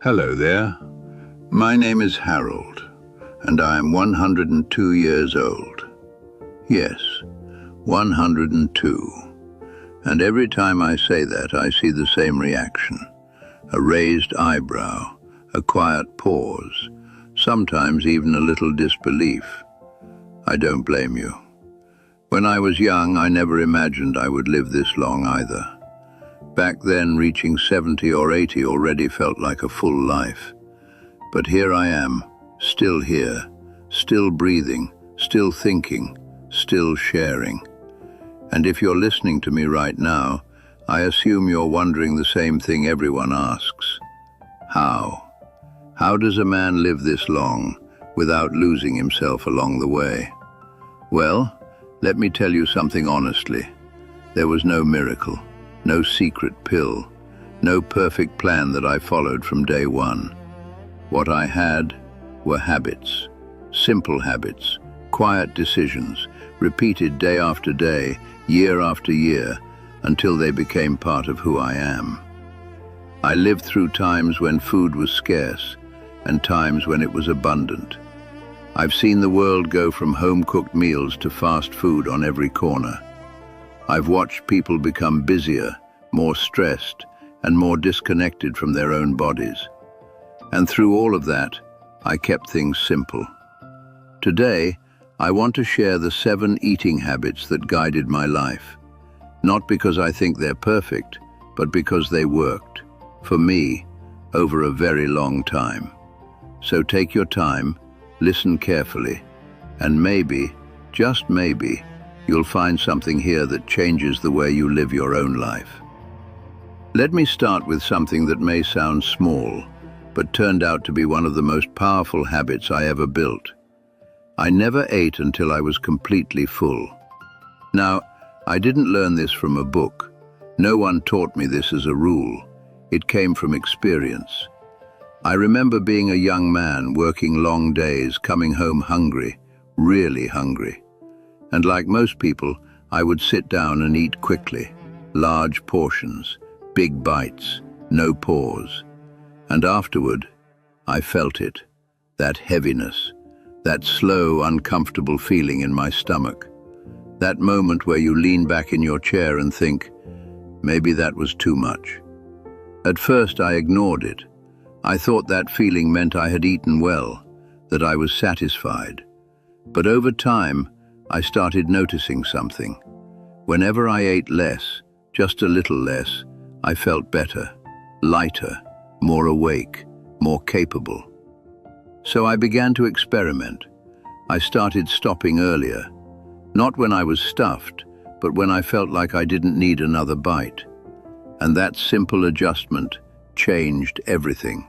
Hello there. My name is Harold, and I am 102 years old. Yes, 102. And every time I say that, I see the same reaction. A raised eyebrow, a quiet pause, sometimes even a little disbelief. I don't blame you. When I was young, I never imagined I would live this long either. Back then, reaching 70 or 80 already felt like a full life. But here I am, still here, still breathing, still thinking, still sharing. And if you're listening to me right now, I assume you're wondering the same thing everyone asks. How? How does a man live this long without losing himself along the way? Well, let me tell you something honestly. There was no miracle, no secret pill, no perfect plan that I followed from day one. What I had were habits, simple habits, quiet decisions, repeated day after day, year after year, until they became part of who I am. I lived through times when food was scarce and times when it was abundant. I've seen the world go from home-cooked meals to fast food on every corner. I've watched people become busier, more stressed, and more disconnected from their own bodies. And through all of that, I kept things simple. Today, I want to share the 7 eating habits that guided my life. Not because I think they're perfect, but because they worked, for me, over a very long time. So take your time, listen carefully, and maybe, just maybe, you'll find something here that changes the way you live your own life. Let me start with something that may sound small, but turned out to be one of the most powerful habits I ever built. I never ate until I was completely full. Now, I didn't learn this from a book. No one taught me this as a rule. It came from experience. I remember being a young man, working long days, coming home hungry, really hungry. And like most people, I would sit down and eat quickly, large portions, big bites, no pause. And afterward, I felt it, that heaviness, that slow, uncomfortable feeling in my stomach. That moment where you lean back in your chair and think, maybe that was too much. At first, I ignored it. I thought that feeling meant I had eaten well, that I was satisfied. But over time, I started noticing something. Whenever I ate less, just a little less, I felt better, lighter, more awake, more capable. So I began to experiment. I started stopping earlier, not when I was stuffed, but when I felt like I didn't need another bite. And that simple adjustment changed everything.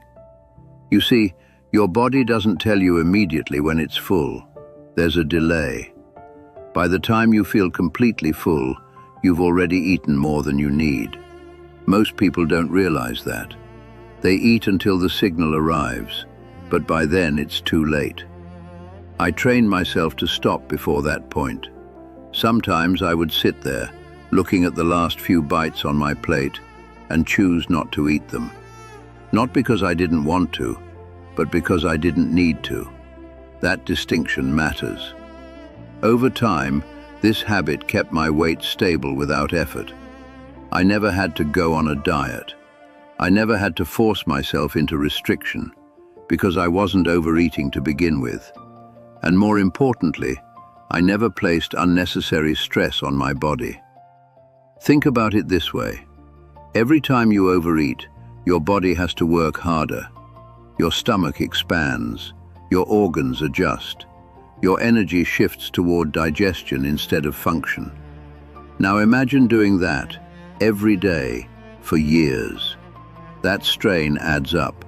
You see, your body doesn't tell you immediately when it's full. There's a delay. By the time you feel completely full, you've already eaten more than you need. Most people don't realize that. They eat until the signal arrives, but by then it's too late. I trained myself to stop before that point. Sometimes I would sit there, looking at the last few bites on my plate, and choose not to eat them. Not because I didn't want to, but because I didn't need to. That distinction matters. Over time, this habit kept my weight stable without effort. I never had to go on a diet. I never had to force myself into restriction, because I wasn't overeating to begin with. And more importantly, I never placed unnecessary stress on my body. Think about it this way. Every time you overeat, your body has to work harder. Your stomach expands, your organs adjust, your energy shifts toward digestion instead of function. Now imagine doing that every day for years. That strain adds up.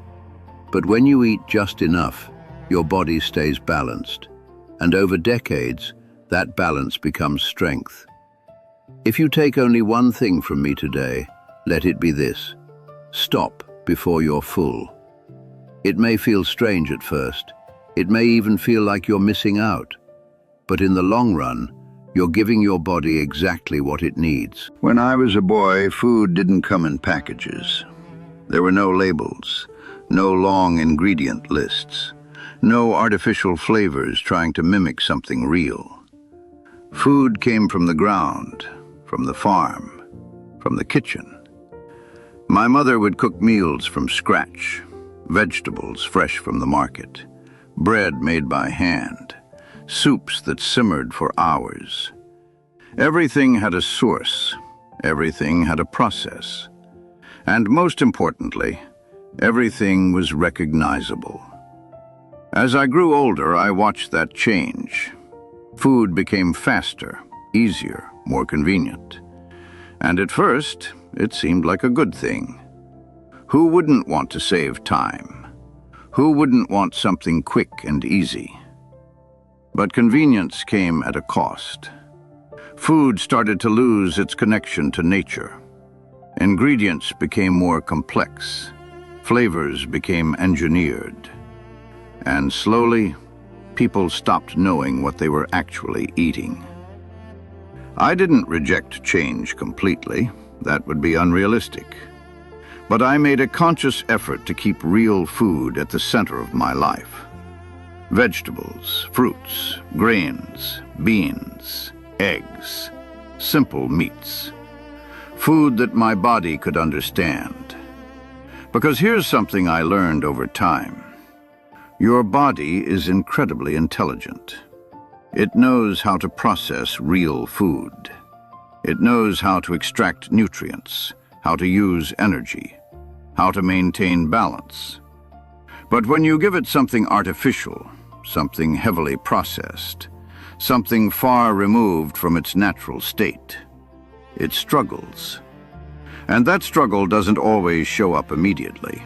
But when you eat just enough, your body stays balanced. And over decades, that balance becomes strength. If you take only one thing from me today, let it be this: stop before you're full. It may feel strange at first. It may even feel like you're missing out. But in the long run, you're giving your body exactly what it needs. When I was a boy, food didn't come in packages. There were no labels, No long ingredient lists. No artificial flavors trying to mimic something real. Food came from the ground, from the farm, from the kitchen. My mother would cook meals from scratch, vegetables fresh from the market, bread made by hand, soups that simmered for hours. Everything had a source, everything had a process, and most importantly, everything was recognizable. As I grew older, I watched that change. Food became faster, easier, more convenient. And at first, it seemed like a good thing. Who wouldn't want to save time? Who wouldn't want something quick and easy? But convenience came at a cost. Food started to lose its connection to nature. Ingredients became more complex. Flavors became engineered. And slowly, people stopped knowing what they were actually eating. I didn't reject change completely. That would be unrealistic. But I made a conscious effort to keep real food at the center of my life. Vegetables, fruits, grains, beans, eggs, simple meats. Food that my body could understand. Because here's something I learned over time. Your body is incredibly intelligent. It knows how to process real food. It knows how to extract nutrients, how to use energy, how to maintain balance. But when you give it something artificial, something heavily processed, something far removed from its natural state, it struggles. And that struggle doesn't always show up immediately.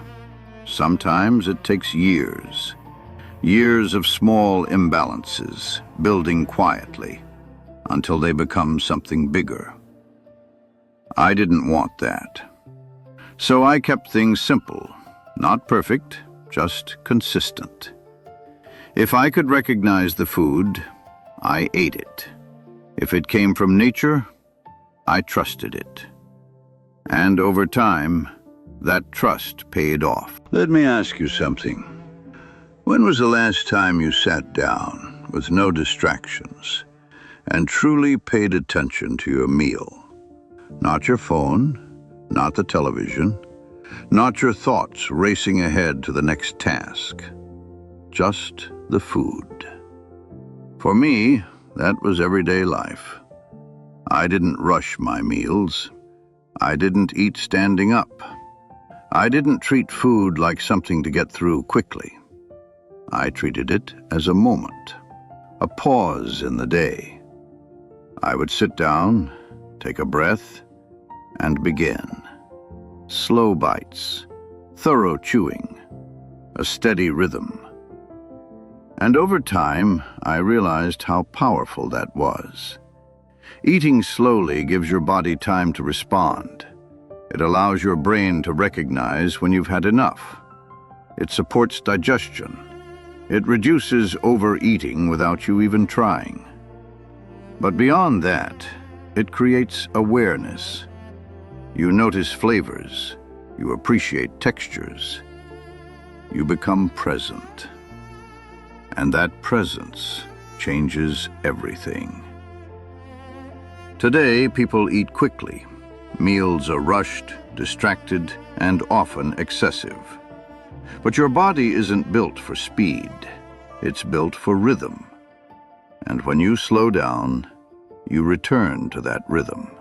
Sometimes it takes years. Years of small imbalances, building quietly, until they become something bigger. I didn't want that. So I kept things simple, not perfect, just consistent. If I could recognize the food, I ate it. If it came from nature, I trusted it. And over time, that trust paid off. Let me ask you something. When was the last time you sat down with no distractions and truly paid attention to your meal? Not your phone, not the television, not your thoughts racing ahead to the next task. Just the food. For me, that was everyday life. I didn't rush my meals. I didn't eat standing up. I didn't treat food like something to get through quickly. I treated it as a moment, a pause in the day. I would sit down, take a breath, and begin. Slow bites, thorough chewing, a steady rhythm. And over time, I realized how powerful that was. Eating slowly gives your body time to respond. It allows your brain to recognize when you've had enough. It supports digestion. It reduces overeating without you even trying. But beyond that, it creates awareness. You notice flavors. You appreciate textures. You become present. And that presence changes everything. Today, people eat quickly. Meals are rushed, distracted, and often excessive. But your body isn't built for speed. It's built for rhythm. And when you slow down, you return to that rhythm.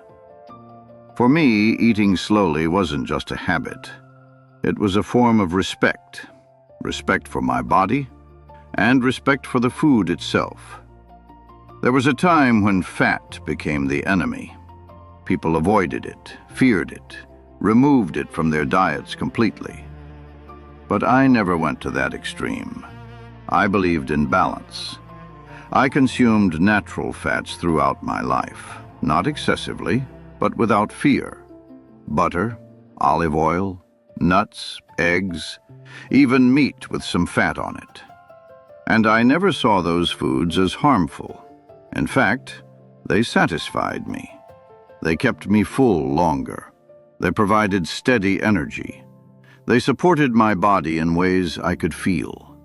For me, eating slowly wasn't just a habit. It was a form of respect. Respect for my body, and respect for the food itself. There was a time when fat became the enemy. People avoided it, feared it, removed it from their diets completely. But I never went to that extreme. I believed in balance. I consumed natural fats throughout my life, not excessively, but without fear. Butter, olive oil, nuts, eggs, even meat with some fat on it. And I never saw those foods as harmful. In fact, they satisfied me. They kept me full longer. They provided steady energy. They supported my body in ways I could feel.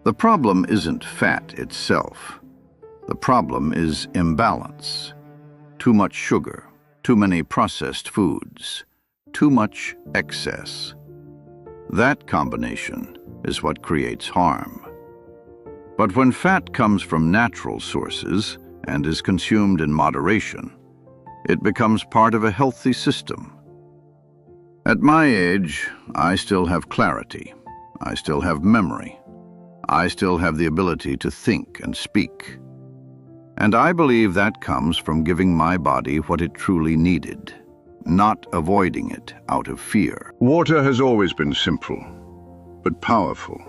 The problem isn't fat itself. The problem is imbalance. Too much sugar, too many processed foods, too much excess. That combination is what creates harm. But when fat comes from natural sources and is consumed in moderation, it becomes part of a healthy system. At my age, I still have clarity. I still have memory. I still have the ability to think and speak. And I believe that comes from giving my body what it truly needed, not avoiding it out of fear. Water has always been simple, but powerful.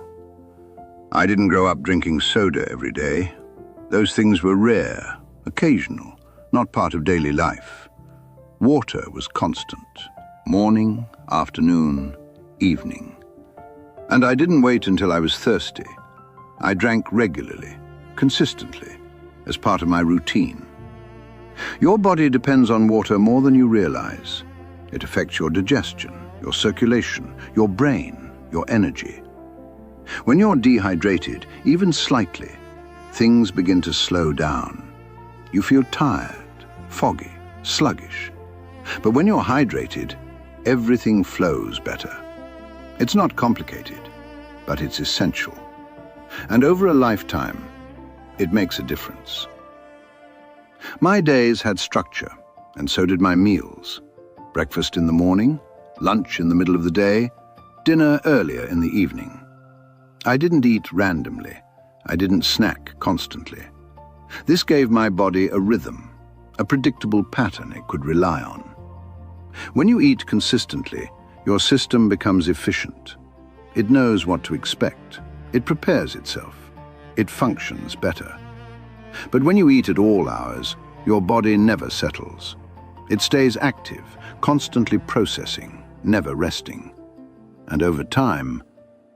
I didn't grow up drinking soda every day. Those things were rare, occasional, not part of daily life. Water was constant, morning, afternoon, evening. And I didn't wait until I was thirsty. I drank regularly, consistently, as part of my routine. Your body depends on water more than you realize. It affects your digestion, your circulation, your brain, your energy. When you're dehydrated, even slightly, things begin to slow down. You feel tired, foggy, sluggish. But when you're hydrated, everything flows better. It's not complicated, but it's essential. And over a lifetime, it makes a difference. My days had structure, and so did my meals. Breakfast in the morning, lunch in the middle of the day, dinner earlier in the evening. I didn't eat randomly. I didn't snack constantly. This gave my body a rhythm, a predictable pattern it could rely on. When you eat consistently, your system becomes efficient. It knows what to expect. It prepares itself. It functions better. But when you eat at all hours, your body never settles. It stays active, constantly processing, never resting. And over time,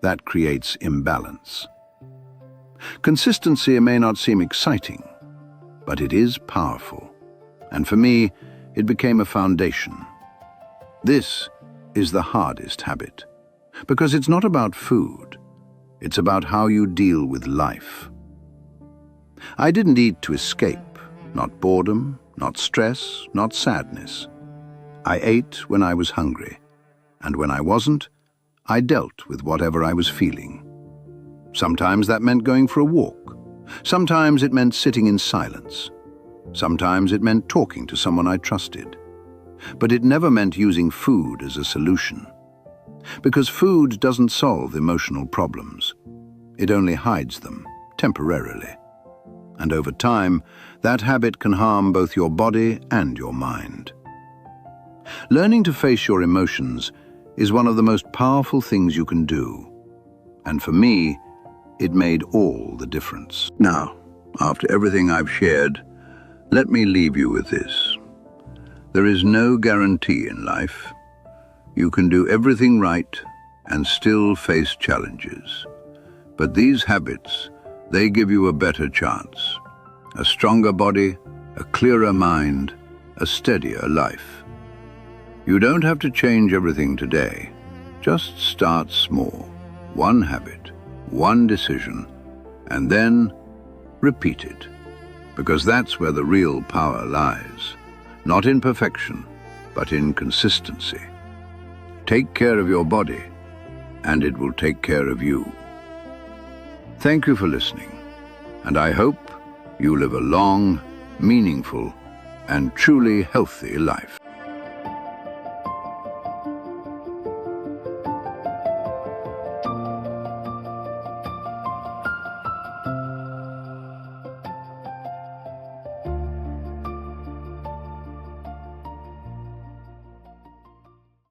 that creates imbalance. Consistency may not seem exciting, but it is powerful. And for me, it became a foundation. This is the hardest habit, because it's not about food. It's about how you deal with life. I didn't eat to escape, not boredom, not stress, not sadness. I ate when I was hungry, and when I wasn't, I dealt with whatever I was feeling. Sometimes that meant going for a walk. Sometimes it meant sitting in silence. Sometimes it meant talking to someone I trusted. But it never meant using food as a solution. Because food doesn't solve emotional problems. It only hides them, temporarily. And over time, that habit can harm both your body and your mind. Learning to face your emotions is one of the most powerful things you can do. And for me, it made all the difference. Now, after everything I've shared, let me leave you with this. There is no guarantee in life. You can do everything right and still face challenges. But these habits, they give you a better chance. A stronger body, a clearer mind, a steadier life. You don't have to change everything today. Just start small. One habit, one decision, and then repeat it. Because that's where the real power lies. Not in perfection, but in consistency. Take care of your body, and it will take care of you. Thank you for listening, and I hope you live a long, meaningful, and truly healthy life.